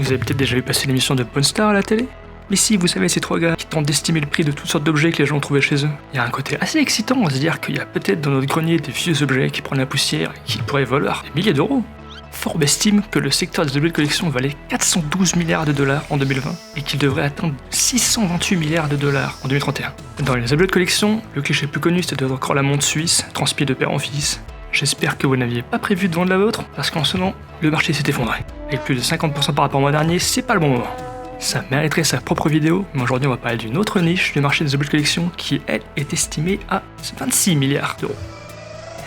Vous avez peut-être déjà vu passer l'émission de Pawn Stars à la télé? Mais si, vous savez, ces trois gars qui tentent d'estimer le prix de toutes sortes d'objets que les gens ont trouvés chez eux. Il y a un côté assez excitant à se dire qu'il y a peut-être dans notre grenier des vieux objets qui prennent la poussière et qui pourraient valoir des milliers d'euros. Forbes estime que le secteur des objets de collection valait 412 milliards de dollars en 2020 et qu'il devrait atteindre 628 milliards de dollars en 2031. Dans les objets de collection, le cliché plus connu c'était encore la montre suisse, transmise de père en fils. J'espère que vous n'aviez pas prévu de vendre la vôtre, parce qu'en ce moment, le marché s'est effondré. Avec plus de 50% par rapport au mois dernier, c'est pas le bon moment. Ça mériterait sa propre vidéo, mais aujourd'hui on va parler d'une autre niche du marché des objets de collection qui, elle, est estimée à 26 milliards d'euros.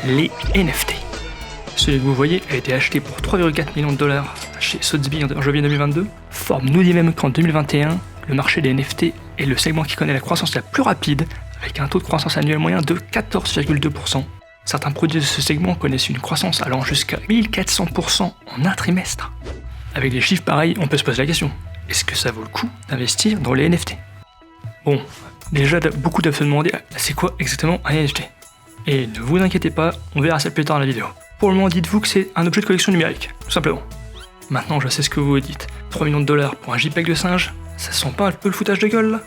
Les NFT. Celui que vous voyez a été acheté pour 3,4 millions de dollars chez Sotheby's en janvier 2022. Forbes nous dit même qu'en 2021, le marché des NFT est le segment qui connaît la croissance la plus rapide, avec un taux de croissance annuel moyen de 14,2%. Certains produits de ce segment connaissent une croissance allant jusqu'à 1400% en un trimestre. Avec des chiffres pareils, on peut se poser la question, est-ce que ça vaut le coup d'investir dans les NFT? Bon, déjà beaucoup doivent se demander, c'est quoi exactement un NFT? Et ne vous inquiétez pas, on verra ça plus tard dans la vidéo. Pour le moment, dites-vous que c'est un objet de collection numérique, tout simplement. Maintenant, je sais ce que vous vous dites. 3 millions de dollars pour un JPEG de singe, ça sent pas un peu le foutage de gueule là?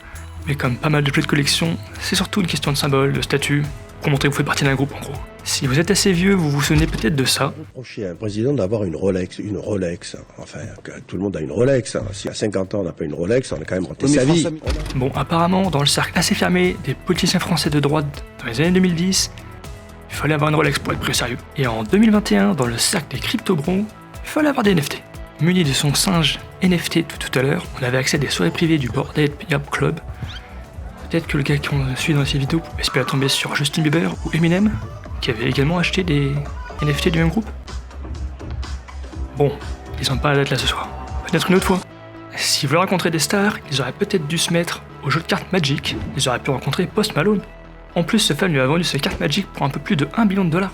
Mais comme pas mal d'objets de collection, c'est surtout une question de symbole, de statut, pour montrer que vous faites partie d'un groupe en gros. Si vous êtes assez vieux, vous vous souvenez peut-être de ça. Reprocher à un président d'avoir une Rolex. Enfin, tout le monde a une Rolex. Si à 50 ans on n'a pas une Rolex, on a quand même raté sa vie. Bon, apparemment, dans le cercle assez fermé des politiciens français de droite dans les années 2010, il fallait avoir une Rolex pour être pris au sérieux. Et en 2021, dans le cercle des crypto-bros, il fallait avoir des NFT. Muni de son singe NFT tout à l'heure, on avait accès à des soirées privées du Bored Ape Club. Peut-être que le gars qu'on suit dans ces vidéos espérait tomber sur Justin Bieber ou Eminem, qui avait également acheté des NFT du même groupe. Bon, ils ont pas la date là ce soir. Peut-être une autre fois. S'ils voulaient rencontrer des stars, ils auraient peut-être dû se mettre au jeu de cartes Magic. Ils auraient pu rencontrer Post Malone. En plus, ce fan lui a vendu ses cartes Magic pour un peu plus de 1 billion de dollars.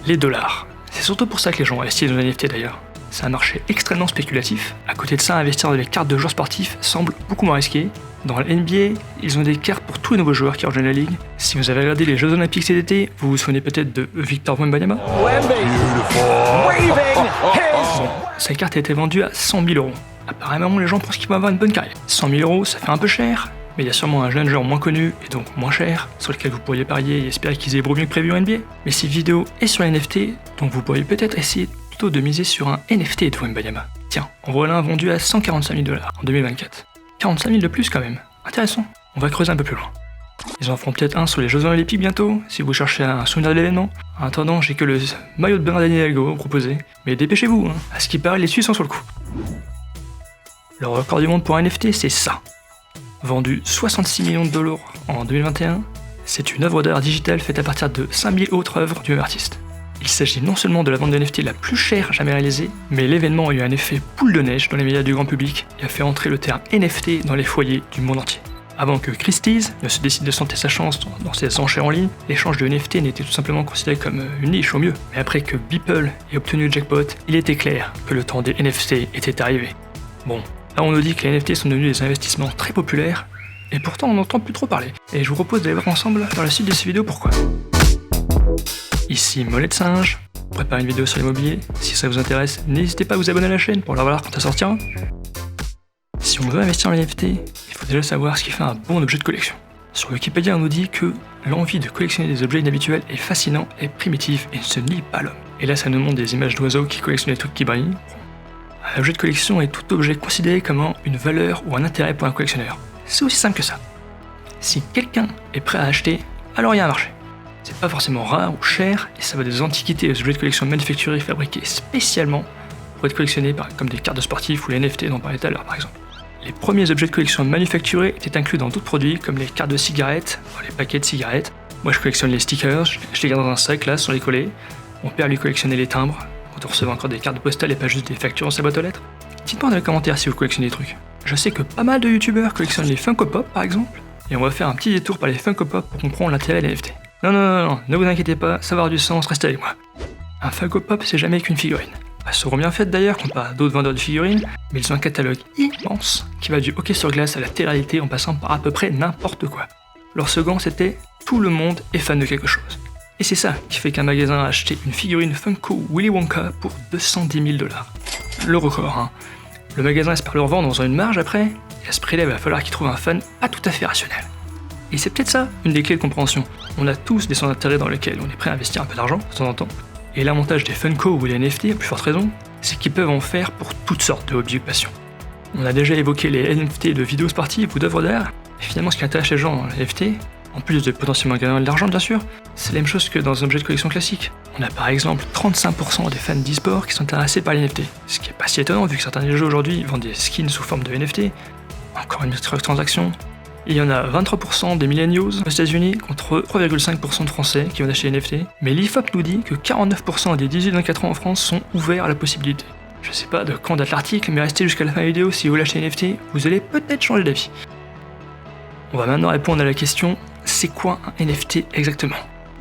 Les dollars. C'est surtout pour ça que les gens investissent dans les NFT d'ailleurs. C'est un marché extrêmement spéculatif. À côté de ça, investir dans les cartes de joueurs sportifs semble beaucoup moins risqué. Dans la NBA, ils ont des cartes pour tous les nouveaux joueurs qui rejoignent la ligue. Si vous avez regardé les Jeux Olympiques cet été, vous vous souvenez peut-être de Victor Wembanyama. Sa carte a été vendue à 100 000 euros. Apparemment, les gens pensent qu'il va avoir une bonne carrière. 100 000 euros, ça fait un peu cher, mais il y a sûrement un jeune joueur moins connu et donc moins cher, sur lequel vous pourriez parier et espérer qu'ils aient mieux que prévu en NBA. Mais cette vidéo est sur les NFT, donc vous pourriez peut-être essayer plutôt de miser sur un NFT de Wembanyama. Tiens, en voilà un vendu à 145 000 dollars en 2024. 45 000 de plus quand même. Intéressant. On va creuser un peu plus loin. Ils en feront peut-être un sur les Jeux Olympiques bientôt, si vous cherchez un souvenir de l'événement. En attendant, j'ai que le maillot de Bernard Hidalgo à proposer. Mais dépêchez-vous, hein. À ce qui paraît, les Suisses sont sur le coup. Le record du monde pour un NFT, c'est ça. Vendu 66 millions de dollars en 2021, c'est une œuvre d'art digitale faite à partir de 5000 autres œuvres du même artiste. Il s'agit non seulement de la vente de NFT la plus chère jamais réalisée, mais l'événement a eu un effet boule de neige dans les médias du grand public et a fait entrer le terme NFT dans les foyers du monde entier. Avant que Christie's ne se décide de tenter sa chance dans ses enchères en ligne, l'échange de NFT n'était tout simplement considéré comme une niche au mieux. Mais après que Beeple ait obtenu le jackpot, il était clair que le temps des NFT était arrivé. Bon, là on nous dit que les NFT sont devenus des investissements très populaires, et pourtant on n'entend plus trop parler. Et je vous propose d'aller voir ensemble dans la suite de ces vidéos pourquoi. Ici Mollet de Singe, prépare une vidéo sur l'immobilier. Si ça vous intéresse, n'hésitez pas à vous abonner à la chaîne pour la voir quand ça sortira. Si on veut investir en NFT, il faut déjà savoir ce qui fait un bon objet de collection. Sur Wikipédia, on nous dit que l'envie de collectionner des objets inhabituels est fascinant et primitif et ne se nie pas l'homme. Et là, ça nous montre des images d'oiseaux qui collectionnent des trucs qui brillent. Un objet de collection est tout objet considéré comme une valeur ou un intérêt pour un collectionneur. C'est aussi simple que ça. Si quelqu'un est prêt à acheter, alors il y a un marché. C'est pas forcément rare ou cher, et ça va des antiquités aux objets de collection manufacturés fabriqués spécialement pour être collectionnés comme des cartes de sportifs ou les NFT dont on parlait tout à l'heure par exemple. Les premiers objets de collection manufacturés étaient inclus dans d'autres produits comme les cartes de cigarettes, les paquets de cigarettes. Moi je collectionne les stickers, je les garde dans un sac là sans les coller. Mon père lui collectionnait les timbres, quand on recevait encore des cartes postales et pas juste des factures dans sa boîte aux lettres. Dites-moi dans les commentaires si vous collectionnez des trucs. Je sais que pas mal de youtubeurs collectionnent les Funko Pop par exemple, et on va faire un petit détour par les Funko Pop pour comprendre l'intérêt des NFT. Non, ne vous inquiétez pas, ça va avoir du sens, restez avec moi. Un Funko Pop, c'est jamais qu'une figurine. Elles seront bien faites d'ailleurs comparé à d'autres vendeurs de figurines, mais ils ont un catalogue immense qui va du hockey sur glace à la télé-réalité en passant par à peu près n'importe quoi. Leur slogan c'était « Tout le monde est fan de quelque chose ». Et c'est ça qui fait qu'un magasin a acheté une figurine Funko Willy Wonka pour 210 000 $. Le record, hein. Le magasin espère le revendre dans une marge après, et à ce prix-là, il va falloir qu'il trouve un fan pas tout à fait rationnel. Et c'est peut-être ça, une des clés de compréhension. On a tous des centres d'intérêt dans lesquels on est prêt à investir un peu d'argent, de temps en temps. Et l'avantage des Funko ou des NFT, à plus forte raison, c'est qu'ils peuvent en faire pour toutes sortes de hobbies ou passions. On a déjà évoqué les NFT de vidéos sportives ou d'œuvres d'art, et finalement ce qui intéresse les gens dans les NFT, en plus de potentiellement gagner de l'argent bien sûr, c'est la même chose que dans un objet de collection classique. On a par exemple 35% des fans d'e-sport qui sont intéressés par les NFT, ce qui est pas si étonnant vu que certains des jeux aujourd'hui vendent des skins sous forme de NFT, encore une microtransaction. Il y en a 23% des millennials aux États-Unis contre 3,5% de Français qui vont acheter les NFT, mais l'IFOP nous dit que 49% des 18-24 ans en France sont ouverts à la possibilité. Je sais pas de quand date l'article, mais restez jusqu'à la fin de la vidéo si vous voulez acheter les NFT, vous allez peut-être changer d'avis. On va maintenant répondre à la question, c'est quoi un NFT exactement?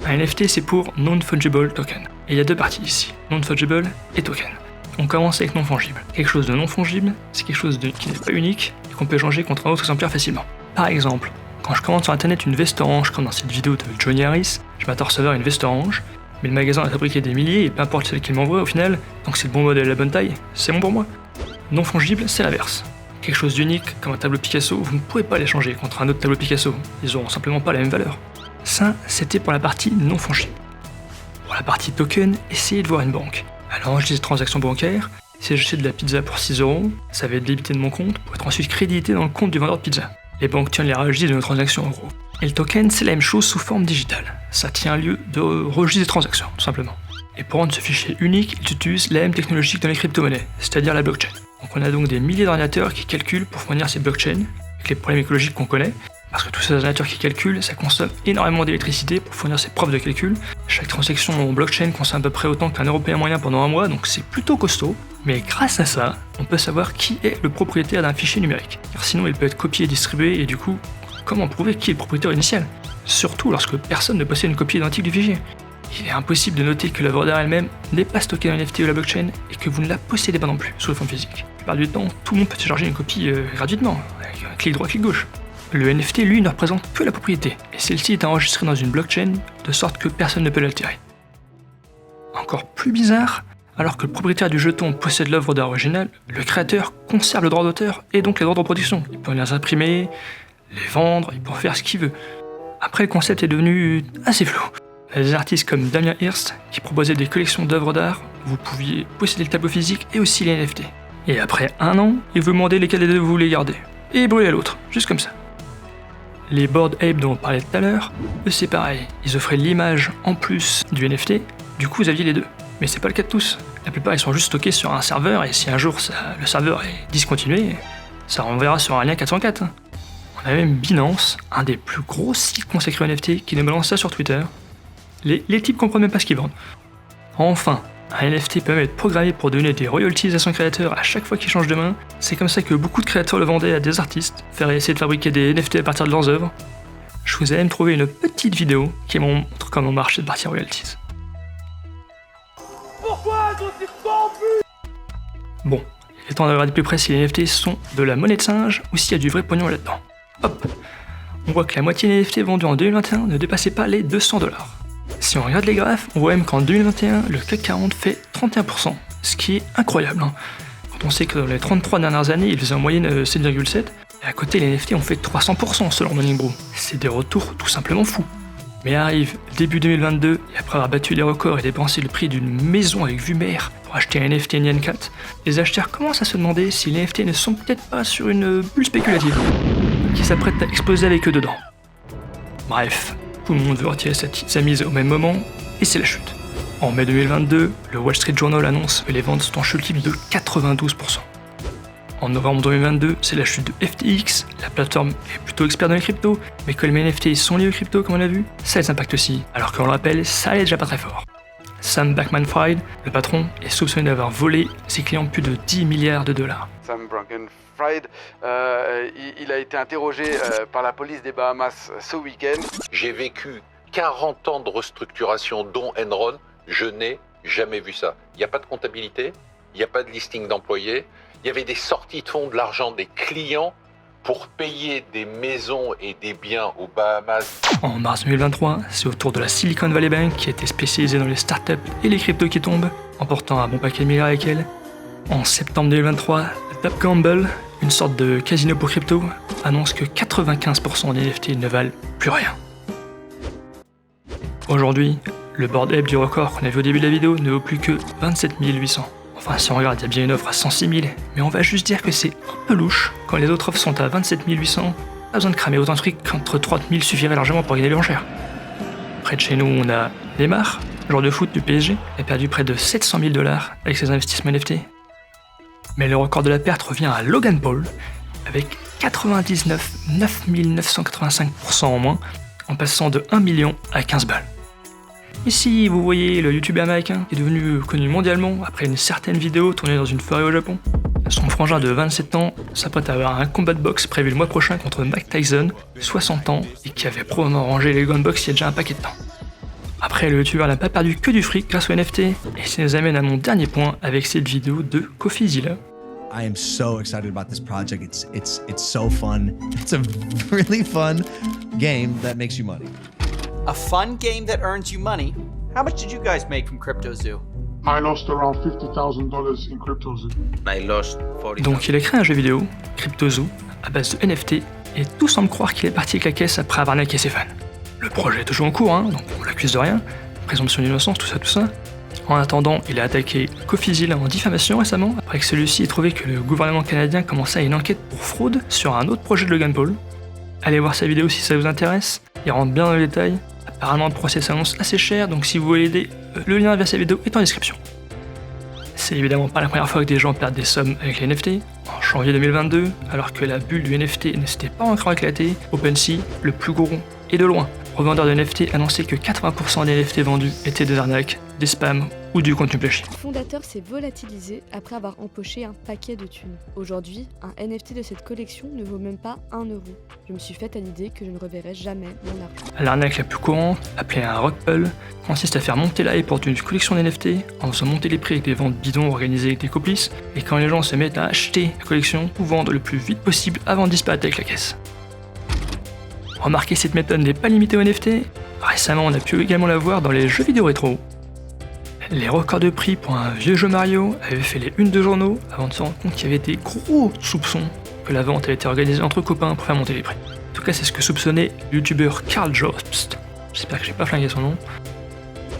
Un NFT c'est pour Non-Fungible Token. Et il y a deux parties ici, Non-Fungible et Token. On commence avec non-fungible. Quelque chose de non-fungible, c'est quelque chose qui n'est pas unique et qu'on peut échanger contre un autre exemplaire facilement. Par exemple, quand je commande sur internet une veste orange comme dans cette vidéo de Johnny Harris, je m'attends à recevoir une veste orange, mais le magasin a fabriqué des milliers et peu importe celle qu'il m'envoie au final, donc c'est le bon modèle et la bonne taille, c'est bon pour moi. Non fungible, c'est l'inverse. Quelque chose d'unique, comme un tableau Picasso, vous ne pourrez pas l'échanger contre un autre tableau Picasso, ils auront simplement pas la même valeur. Ça, c'était pour la partie non fungible. Pour la partie token, essayez de voir une banque. Alors je dis transactions bancaires, si j'achète de la pizza pour 6 €, ça va être débité de mon compte pour être ensuite crédité dans le compte du vendeur de pizza. Les banques tiennent les registres de nos transactions en gros. Et le token, c'est la même chose sous forme digitale. Ça tient lieu de registre des transactions, tout simplement. Et pour rendre ce fichier unique, ils utilisent la même technologie que dans les crypto-monnaies, c'est-à-dire la blockchain. Donc on a donc des milliers d'ordinateurs qui calculent pour fournir ces blockchains, avec les problèmes écologiques qu'on connaît, parce que tous ces ordinateurs qui calculent, ça consomme énormément d'électricité pour fournir ces preuves de calcul. Chaque transaction en blockchain consomme à peu près autant qu'un Européen moyen pendant un mois, donc c'est plutôt costaud. Mais grâce à ça, on peut savoir qui est le propriétaire d'un fichier numérique. Car sinon il peut être copié et distribué, et du coup, comment prouver qui est le propriétaire initial? Surtout lorsque personne ne possède une copie identique du fichier. Il est impossible de noter que l'œuvre d'art elle-même n'est pas stockée dans NFT ou la blockchain, et que vous ne la possédez pas non plus, sous forme physique. La plupart du temps, tout le monde peut télécharger une copie gratuitement, avec un clic droit, clic gauche. Le NFT, lui, ne représente que la propriété, et celle-ci est enregistrée dans une blockchain, de sorte que personne ne peut l'altérer. Encore plus bizarre, alors que le propriétaire du jeton possède l'œuvre d'art originale, le créateur conserve le droit d'auteur et donc les droits de reproduction. Il peut les imprimer, les vendre, il peut en faire ce qu'il veut. Après, le concept est devenu assez flou. Il y a des artistes comme Damien Hirst qui proposaient des collections d'œuvres d'art où vous pouviez posséder le tableau physique et aussi les NFT. Et après 1 an, il vous demandait lesquels des deux vous voulez garder. Et brûler l'autre, juste comme ça. Les Bored Ape dont on parlait tout à l'heure, eux c'est pareil, ils offraient l'image en plus du NFT, du coup vous aviez les deux. Mais c'est pas le cas de tous. La plupart ils sont juste stockés sur un serveur et si un jour le serveur est discontinué, ça renverra sur un lien 404. On a même Binance, un des plus gros sites consacrés aux NFT, qui nous balance ça sur Twitter. Les types comprennent même pas ce qu'ils vendent. Enfin, un NFT peut même être programmé pour donner des royalties à son créateur à chaque fois qu'il change de main. C'est comme ça que beaucoup de créateurs le vendaient à des artistes, faire essayer de fabriquer des NFT à partir de leurs œuvres. Je vous ai même trouvé une petite vidéo qui montre comment marche cette partie royalties. Pourquoi ils ont été corrompus ? Bon, il est temps de regarder plus près si les NFT sont de la monnaie de singe ou s'il y a du vrai pognon là-dedans. Hop, on voit que la moitié des NFT vendus en 2021 ne dépassait pas les 200 $. Si on regarde les graphes, on voit même qu'en 2021, le CAC 40 fait 31%, ce qui est incroyable. Quand on sait que dans les 33 dernières années, il faisait en moyenne 7,7%, et à côté, les NFT ont fait 300% selon Morning Brew. C'est des retours tout simplement fous. Mais arrive début 2022, et après avoir battu les records et dépensé le prix d'une maison avec vue mer pour acheter un NFT Nyan Cat, les acheteurs commencent à se demander si les NFT ne sont peut-être pas sur une bulle spéculative, qui s'apprête à exploser avec eux dedans. Bref. Tout le monde veut retirer sa mise au même moment, et c'est la chute. En mai 2022, le Wall Street Journal annonce que les ventes sont en chute libre de 92%. En novembre 2022, c'est la chute de FTX, la plateforme est plutôt experte dans les cryptos, mais comme les NFT sont liés aux cryptos comme on l'a vu, ça les impacte aussi, alors qu'on le rappelle, ça allait déjà pas très fort. Sam Bankman-Fried, le patron, est soupçonné d'avoir volé ses clients plus de 10 milliards $. Sam Bankman-Fried, il a été interrogé par la police des Bahamas ce week-end. J'ai vécu 40 ans de restructuration, dont Enron. Je n'ai jamais vu ça. Il n'y a pas de comptabilité, il n'y a pas de listing d'employés. Il y avait des sorties de fonds, de l'argent des clients pour payer des maisons et des biens aux Bahamas. En mars 2023, c'est au tour de la Silicon Valley Bank qui était spécialisée dans les startups et les cryptos qui tombent, emportant un bon paquet de milliards avec elle. En septembre 2023, Top Gamble, une sorte de casino pour crypto, annonce que 95% des NFT ne valent plus rien. Aujourd'hui, le Bored Ape du record qu'on a vu au début de la vidéo ne vaut plus que 27 800. Enfin, si on regarde, il y a bien une offre à 106 000, mais on va juste dire que c'est un peu louche. Quand les autres offres sont à 27 800, pas besoin de cramer autant de trucs qu'entre 30 000 suffirait largement pour gagner les enchères. Près de chez nous, on a Neymar, joueur de foot du PSG, qui a perdu près de 700 000 $ avec ses investissements NFT. Mais le record de la perte revient à Logan Paul, avec 9 985% en moins, en passant de 1 million à 15 balles. Ici, vous voyez le youtubeur américain qui est devenu connu mondialement après une certaine vidéo tournée dans une forêt au Japon. Son frangin de 27 ans s'apprête à avoir un combat de boxe prévu le mois prochain contre Mike Tyson, 60 ans, et qui avait probablement rangé les gunbox il y a déjà un paquet de temps. Après, le youtubeur n'a pas perdu que du fric grâce aux NFT, et ça nous amène à mon dernier point avec cette vidéo de CoffeeZilla. I am so excited about this project. It's so fun. It's a really fun game that makes you money. A fun game that earns you money? How much did you guys make from CryptoZoo? I lost around $50,000 in CryptoZoo. I lost 40. Donc il a créé un jeu vidéo, CryptoZoo, à base de NFT, et tout semble croire qu'il est parti avec la caisse après avoir arnaqué ses fans. Le projet est toujours en cours, donc on l'accuse de rien, présomption d'innocence, tout ça. En attendant, il a attaqué CoffeeZilla en diffamation récemment, après que celui-ci ait trouvé que le gouvernement canadien commençait une enquête pour fraude sur un autre projet de Logan Paul. Allez voir sa vidéo si ça vous intéresse, il rentre bien dans les détails. Apparemment le procès s'annonce assez cher, donc si vous voulez l'aider, le lien vers sa vidéo est en description. C'est évidemment pas la première fois que des gens perdent des sommes avec les NFT. En janvier 2022, alors que la bulle du NFT ne s'était pas encore éclatée, OpenSea, le plus gros et de loin, revendeur de NFT, annonçait que 80% des NFT vendus étaient des arnaques, des spams ou du contenu flashy. Le fondateur s'est volatilisé après avoir empoché un paquet de thunes. Aujourd'hui, un NFT de cette collection ne vaut même pas 1 €. Je me suis faite à l'idée que je ne reverrai jamais mon argent. L'arnaque la plus courante, appelée un rug pull, consiste à faire monter la hype autour d'une collection d'NFT en faisant monter les prix avec des ventes bidons organisées avec des complices, et quand les gens se mettent à acheter la collection ou vendre le plus vite possible avant de disparaître avec la caisse. Remarquez, cette méthode n'est pas limitée aux NFT. Récemment, on a pu également la voir dans les jeux vidéo rétro. Les records de prix pour un vieux jeu Mario avaient fait les unes de journaux avant de se rendre compte qu'il y avait des gros soupçons que la vente avait été organisée entre copains pour faire monter les prix. En tout cas, c'est ce que soupçonnait le youtubeur Karl Jobst. J'espère que j'ai pas flingué son nom.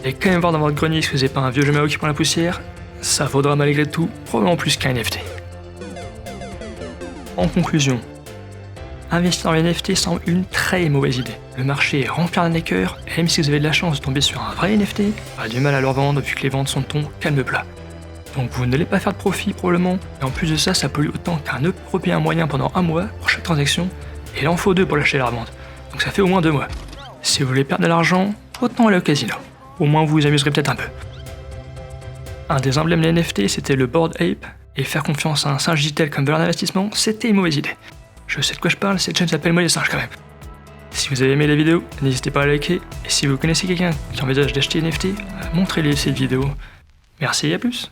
Et quand même voir dans votre grenier ce que c'est pas un vieux jeu Mario qui prend la poussière, ça vaudra malgré tout probablement plus qu'un NFT. En conclusion, investir dans les NFT semble une très mauvaise idée. Le marché est rempli d'arnaqueurs, et même si vous avez de la chance de tomber sur un vrai NFT, vous aurez du mal à leur vendre vu que les ventes sont de ton calme plat. Donc vous n'allez pas faire de profit probablement, et en plus de ça, ça pollue autant qu'un nœud européen moyen pendant 1 mois pour chaque transaction, et il en faut 2 pour lâcher la revente. Donc ça fait au moins 2 mois. Si vous voulez perdre de l'argent, autant aller au casino. Au moins vous vous amuserez peut-être un peu. Un des emblèmes des NFT, c'était le Bored Ape, et faire confiance à un singe digital comme valeur d'investissement, c'était une mauvaise idée. Je sais de quoi je parle, cette chaîne s'appelle Moi les singes quand même. Si vous avez aimé la vidéo, n'hésitez pas à liker, et si vous connaissez quelqu'un qui envisage d'acheter une NFT, montrez-lui cette vidéo. Merci et à plus.